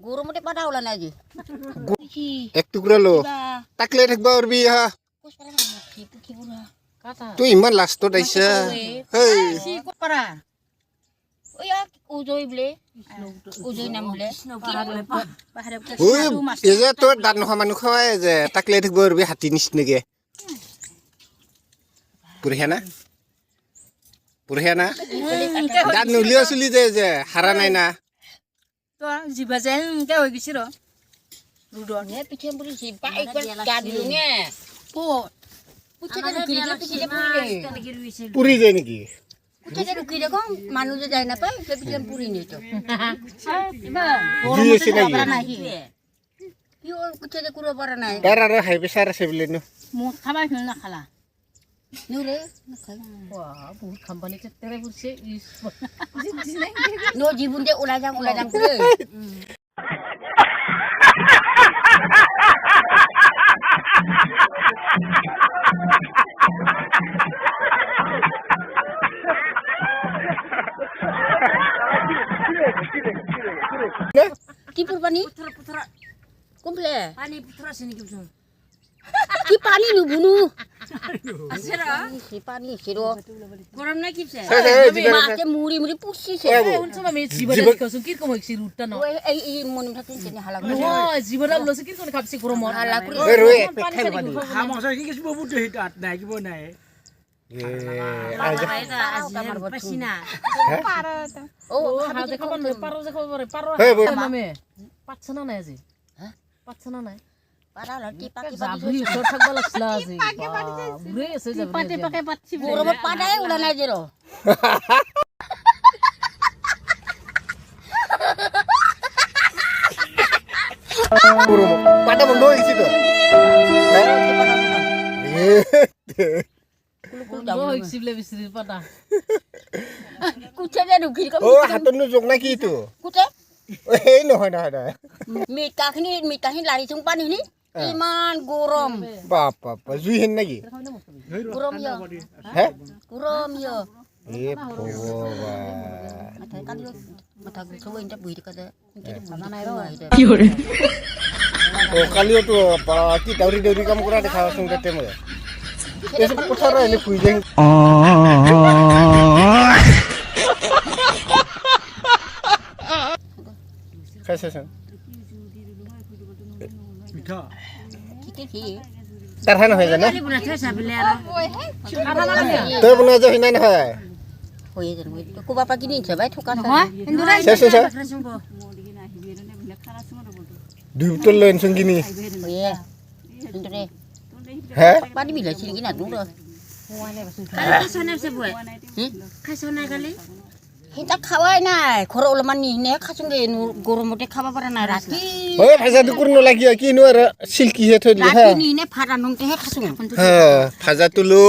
গরমতে পাটা ওলা নাই জি এক টুকরা লো তাকলে থাকবা পারবি হা তুই ইমান লাষ্টত আইছা হেই ওই উজই বলে উজই নাম বলে ওই এই যে তোৰ দাঁত নোহোৱা মানুহ খাৱাই যে তাকলে থাকিব পাৰবি হাতী নিচিনাকে পুৰহিয়া না দাঁত নুলিয়া চুলি যে হাৰা নাই না তো জিবা যেন কে হৈ গৈছে ৰ ৰুডন হে পিছে পুৰি জিবা একবাৰ গা দিলু নে ক'ত পুছে ৰুকি ৰে পিছে পুৰি যায় নেকি পুছে রুকি রে কোন মানুষ যে যায় না পাই সে পিছে পুরি নে তো জুই আছে নেকি কি ও পুছে যে কুরো পারা নাই তাৰ আৰু হাই প্ৰেছাৰ আছে বোলে ন মোক খাবাই না খালা নুৰে বাহ বহুত কোম্পানি তেৰে বুঝছে নো জীবন যে ওলা যাম করে কি পুরবানি পুতরা কমপ্লে পানি পুতরা সিনি কি বুঝুন কি পানি নুবুনু আছে র কি পানি সিরো গরম না কিছে মাকে মুড়ি মুড়ি পুষিছে উনছো আমি জিবরা কসু কি কম কি রুটটা ন ওই এই মন থাকি চেনি হালা করে নো জিবরা লসে কি কোন খাপছি গরম হালা করে ওই রয়ে খাই বানি হামসা কি কিছু বুটে হিট আট নাই কি বনায় ও হাতে খাবার পারো যে খাবার পারো মামে পাচ্ছনা নাই আজি হ্যাঁ পাচ্ছনা নাই পারা লটি পাকি যাবি সর থাকবা লাগছলা আজি বুড়ে আছে যাবি পাতে পাকে পাচ্ছি গরম পাড়ায় উড়া নাই জেরো পাটা বন্ধ হয়েছি তো কুচে যে রুগীর ও হাতত নোজোক না কি তো কুচে এই নহয় নহয় মিঠাখিনি লাৰি চুং পানী নি ইমান গৰম বাপ বাপ জুই হেন নাকি গৰম ইয় হে গৰম ইয় এ ভগৱান মাথা গুছাব ইনটা বহি থকা যায় কি কৰে ও কালিও তো কি দাউৰি দাউৰি কাম কৰা দেখা আছো তাতে মই এসব পথাৰ এনে ফুই যাই খাইছে মিঠা তাৰ হে নহয় জানে বনা থৈছা বলে আৰু তই বনোৱা যে হিনা নহয় হৈ জানো কোবা পাকি নিছে ভাই ঠকা নহয় হিন্দুৰা চেছে দুই বটল লৈ আনছোন কিনি হয়ে হিন্দুৰে হে পানী মিলাইছিল কি না দূৰ কালি খাইছনে বয় খাইছনে কালি সিতা খাৱাই নাই ঘৰ অলপমান নিহিনে খাচোংগে গৰমতে খাব পৰা নাই ৰাতি ঐ ভাজাটো কোন লাগি কিনো আৰু চিল্কি হে থৈ দিলে হে ৰাতি নিহিনে ভাত ৰান্ধোতেহে খাচোং হে ভাজাটো লো